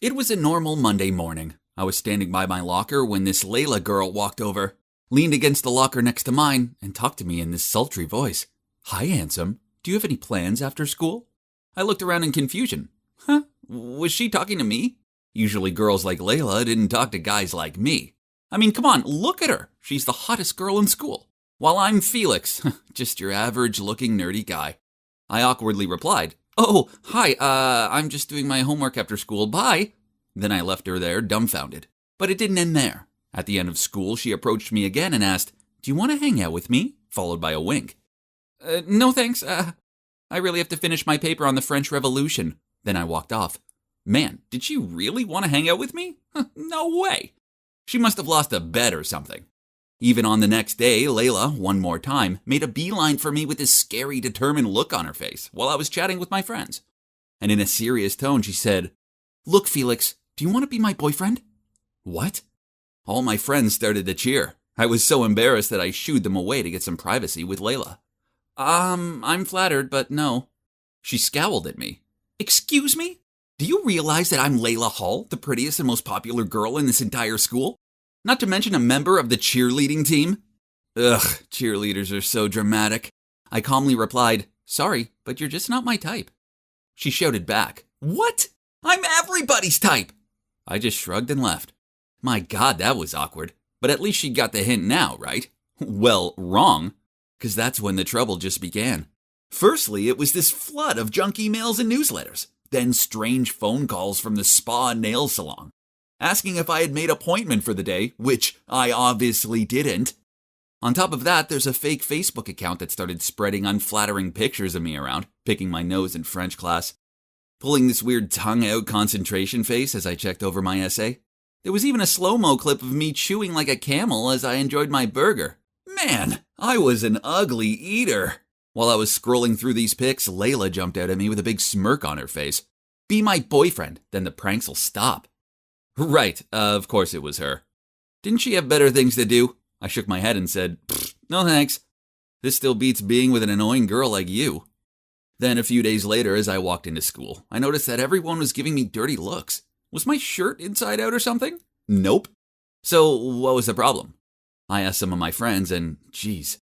It was a normal Monday morning. I was standing by my locker when this Layla girl walked over, leaned against the locker next to mine, and talked to me in this sultry voice. "Hi, handsome. Do you have any plans after school?" I looked around in confusion. Was she talking to me? Usually girls like Layla didn't talk to guys like me. I mean, come on, look at her. She's the hottest girl in school. While I'm Felix, just your average-looking nerdy guy. I awkwardly replied, "Oh, hi, I'm just doing my homework after school. Bye." Then I left her there, dumbfounded. But it didn't end there. At the end of school, she approached me again and asked, "Do you want to hang out with me?" Followed by a wink. No thanks, I really have to finish my paper on the French Revolution. Then I walked off. Man, did she really want to hang out with me? No way. She must have lost a bet or something. Even on the next day, Layla, one more time, made a beeline for me with this scary, determined look on her face while I was chatting with my friends. And in a serious tone, she said, "Look, Felix, do you want to be my boyfriend?" What? All my friends started to cheer. I was so embarrassed that I shooed them away to get some privacy with Layla. I'm flattered, but no." She scowled at me. "Excuse me? Do you realize that I'm Layla Hall, the prettiest and most popular girl in this entire school? Not to mention a member of the cheerleading team?" Ugh, cheerleaders are so dramatic. I calmly replied, "Sorry, but you're just not my type." She shouted back, "What? I'm everybody's type!" I just shrugged and left. My God, that was awkward. But at least she got the hint now, right? Well, wrong. Because that's when the trouble just began. Firstly, it was this flood of junk emails and newsletters. Then strange phone calls from the spa and nail salon, asking if I had made an appointment for the day, which I obviously didn't. On top of that, there's a fake Facebook account that started spreading unflattering pictures of me around, picking my nose in French class, pulling this weird tongue-out concentration face as I checked over my essay. There was even a slow-mo clip of me chewing like a camel as I enjoyed my burger. Man, I was an ugly eater. While I was scrolling through these pics, Layla jumped out at me with a big smirk on her face. "Be my boyfriend, then the pranks'll stop." Right, of course it was her. Didn't she have better things to do? I shook my head and said, "No thanks. This still beats being with an annoying girl like you." Then a few days later, as I walked into school, I noticed that everyone was giving me dirty looks. Was my shirt inside out or something? Nope. So what was the problem? I asked some of my friends and, geez,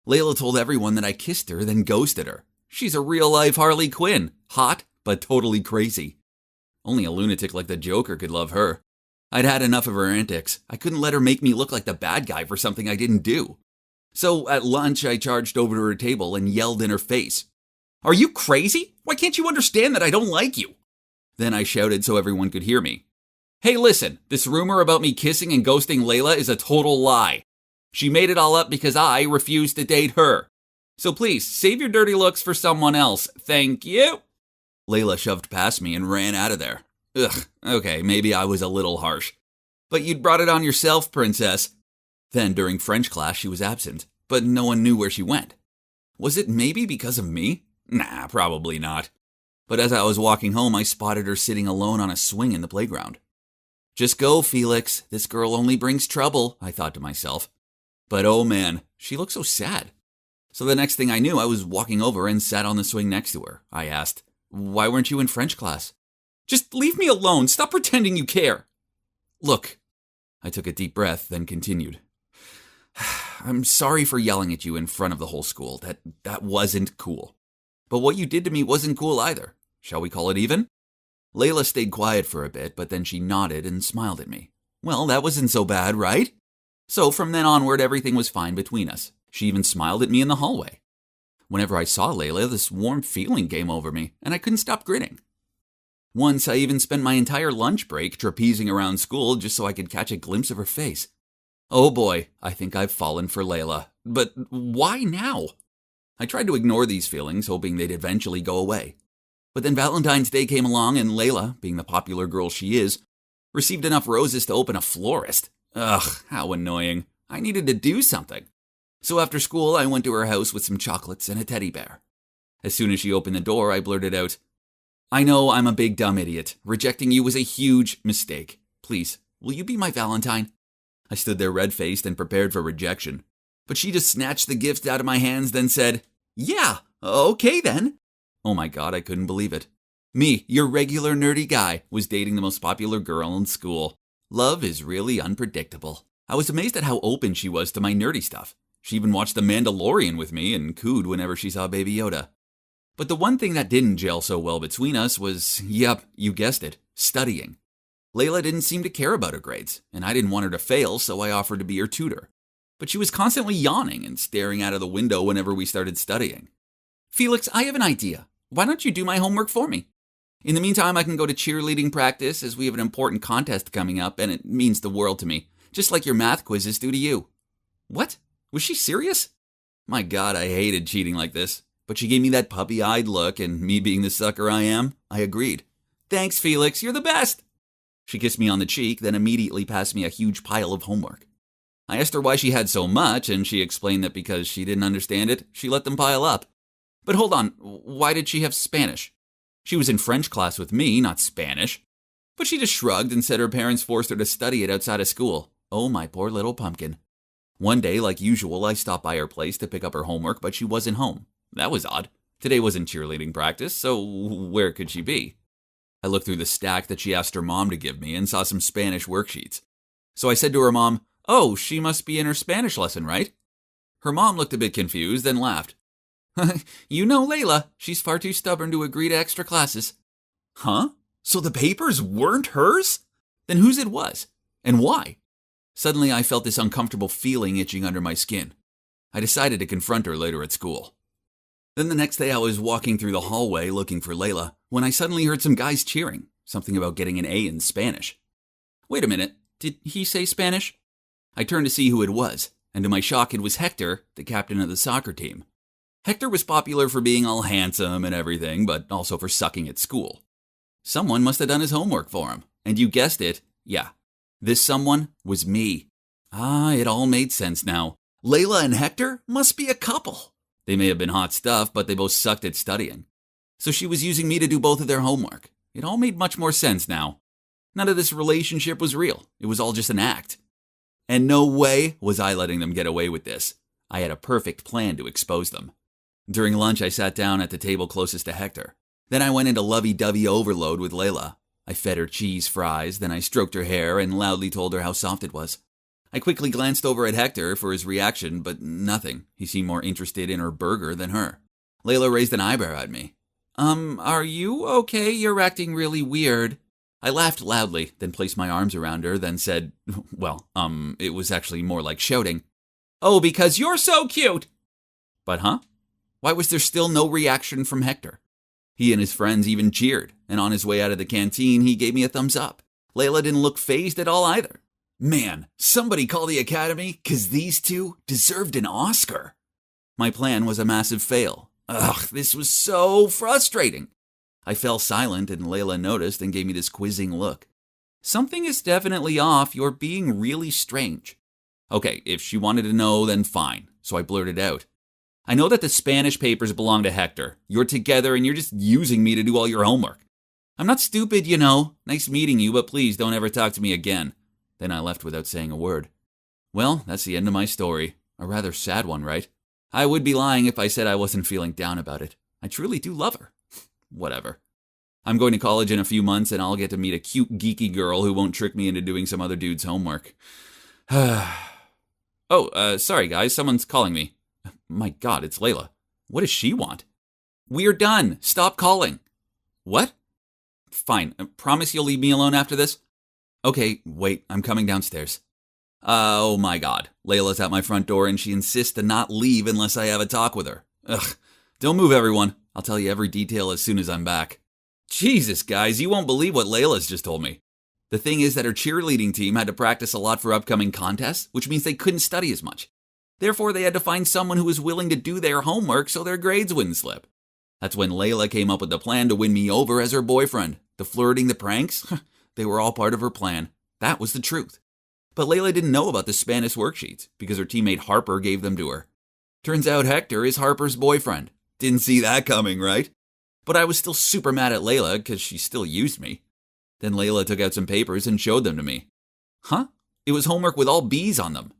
Layla told everyone that I kissed her, then ghosted her. She's a real-life Harley Quinn. Hot, but totally crazy. Only a lunatic like the Joker could love her. I'd had enough of her antics. I couldn't let her make me look like the bad guy for something I didn't do. So at lunch, I charged over to her table and yelled in her face, "Are you crazy? Why can't you understand that I don't like you?" Then I shouted so everyone could hear me. "Hey, listen, this rumor about me kissing and ghosting Layla is a total lie. She made it all up because I refused to date her. So please, save your dirty looks for someone else. Thank you." Layla shoved past me and ran out of there. Ugh, okay, maybe I was a little harsh. But you'd brought it on yourself, princess. Then during French class, she was absent, but no one knew where she went. Was it maybe because of me? Nah, probably not. But as I was walking home, I spotted her sitting alone on a swing in the playground. Just go, Felix. This girl only brings trouble, I thought to myself. But oh man, she looked so sad. So the next thing I knew, I was walking over and sat on the swing next to her. I asked, "Why weren't you in French class?" "Just leave me alone. Stop pretending you care." "Look." I took a deep breath, then continued. "I'm sorry for yelling at you in front of the whole school. That wasn't cool. But what you did to me wasn't cool either. Shall we call it even?" Layla stayed quiet for a bit, but then she nodded and smiled at me. Well, that wasn't so bad, right? So from then onward, everything was fine between us. She even smiled at me in the hallway. Whenever I saw Layla, this warm feeling came over me, and I couldn't stop grinning. Once, I even spent my entire lunch break trapezing around school just so I could catch a glimpse of her face. Oh boy, I think I've fallen for Layla. But why now? I tried to ignore these feelings, hoping they'd eventually go away. But then Valentine's Day came along, and Layla, being the popular girl she is, received enough roses to open a florist. Ugh, how annoying. I needed to do something. So after school, I went to her house with some chocolates and a teddy bear. As soon as she opened the door, I blurted out, "I know I'm a big dumb idiot. Rejecting you was a huge mistake. Please, will you be my Valentine?" I stood there red-faced and prepared for rejection. But she just snatched the gift out of my hands, then said, "Yeah, okay then." Oh my God, I couldn't believe it. Me, your regular nerdy guy, was dating the most popular girl in school. Love is really unpredictable. I was amazed at how open she was to my nerdy stuff. She even watched The Mandalorian with me and cooed whenever she saw Baby Yoda. But the one thing that didn't gel so well between us was, yep, you guessed it, studying. Layla didn't seem to care about her grades, and I didn't want her to fail, so I offered to be her tutor. But she was constantly yawning and staring out of the window whenever we started studying. Felix, I have an idea. Why don't you do my homework for me? In the meantime, I can go to cheerleading practice as we have an important contest coming up, and it means the world to me, just like your math quizzes do to you. What? Was she serious? My God, I hated cheating like this. But she gave me that puppy-eyed look, and me being the sucker I am, I agreed. Thanks, Felix, you're the best. She kissed me on the cheek, then immediately passed me a huge pile of homework. I asked her why she had so much, and she explained that because she didn't understand it, she let them pile up. But hold on, why did she have Spanish? She was in French class with me, not Spanish. But she just shrugged and said her parents forced her to study it outside of school. Oh, my poor little pumpkin. One day, like usual, I stopped by her place to pick up her homework, but she wasn't home. That was odd. Today wasn't cheerleading practice, so where could she be? I looked through the stack that she asked her mom to give me and saw some Spanish worksheets. So I said to her mom, "Oh, she must be in her Spanish lesson, right?" Her mom looked a bit confused, then laughed. You know Layla, she's far too stubborn to agree to extra classes. Huh? So the papers weren't hers? Then whose it was? And why? Suddenly I felt this uncomfortable feeling itching under my skin. I decided to confront her later at school. Then the next day I was walking through the hallway looking for Layla when I suddenly heard some guys cheering, something about getting an A in Spanish. Wait a minute, did he say Spanish? I turned to see who it was, and to my shock it was Hector, the captain of the soccer team. Hector was popular for being all handsome and everything, but also for sucking at school. Someone must have done his homework for him, and you guessed it, yeah. This someone was me. Ah, it all made sense now. Layla and Hector must be a couple. They may have been hot stuff, but they both sucked at studying. So she was using me to do both of their homework. It all made much more sense now. None of this relationship was real. It was all just an act. And no way was I letting them get away with this. I had a perfect plan to expose them. During lunch, I sat down at the table closest to Hector. Then I went into lovey-dovey overload with Layla. I fed her cheese fries, then I stroked her hair and loudly told her how soft it was. I quickly glanced over at Hector for his reaction, but nothing. He seemed more interested in her burger than her. Layla raised an eyebrow at me. Are you okay? You're acting really weird. I laughed loudly, then placed my arms around her, then said, it was actually more like shouting. Oh, because you're so cute! But huh? Why was there still no reaction from Hector? He and his friends even cheered, and on his way out of the canteen, he gave me a thumbs up. Layla didn't look fazed at all either. Man, somebody call the academy, 'cause these two deserved an Oscar. My plan was a massive fail. Ugh, this was so frustrating. I fell silent, and Layla noticed and gave me this quizzing look. Something is definitely off. You're being really strange. Okay, if she wanted to know, then fine. So I blurted out. I know that the Spanish papers belong to Hector. You're together and you're just using me to do all your homework. I'm not stupid, you know. Nice meeting you, but please don't ever talk to me again. Then I left without saying a word. Well, that's the end of my story. A rather sad one, right? I would be lying if I said I wasn't feeling down about it. I truly do love her. Whatever. I'm going to college in a few months and I'll get to meet a cute, geeky girl who won't trick me into doing some other dude's homework. Sorry guys, someone's calling me. My God, it's Layla. What does she want? We're done. Stop calling. What? Fine. Promise you'll leave me alone after this? Okay, wait. I'm coming downstairs. Oh my God. Layla's at my front door and she insists to not leave unless I have a talk with her. Ugh. Don't move, everyone. I'll tell you every detail as soon as I'm back. Jesus, guys, you won't believe what Layla's just told me. The thing is that her cheerleading team had to practice a lot for upcoming contests, which means they couldn't study as much. Therefore, they had to find someone who was willing to do their homework so their grades wouldn't slip. That's when Layla came up with the plan to win me over as her boyfriend. The flirting, the pranks, they were all part of her plan. That was the truth. But Layla didn't know about the Spanish worksheets because her teammate Harper gave them to her. Turns out Hector is Harper's boyfriend. Didn't see that coming, right? But I was still super mad at Layla because she still used me. Then Layla took out some papers and showed them to me. Huh? It was homework with all B's on them.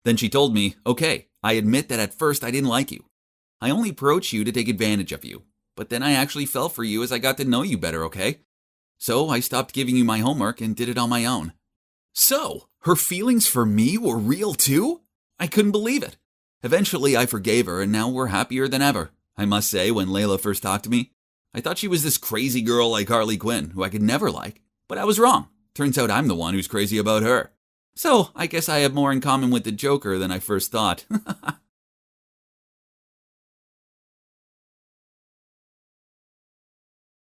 Then she told me, okay, I admit that at first I didn't like you. I only approached you to take advantage of you. But then I actually fell for you as I got to know you better, okay? So I stopped giving you my homework and did it on my own." So, her feelings for me were real too? I couldn't believe it. Eventually, I forgave her, and now we're happier than ever. I must say, when Layla first talked to me, I thought she was this crazy girl like Harley Quinn, who I could never like. But I was wrong. Turns out I'm the one who's crazy about her. So, I guess I have more in common with the Joker than I first thought.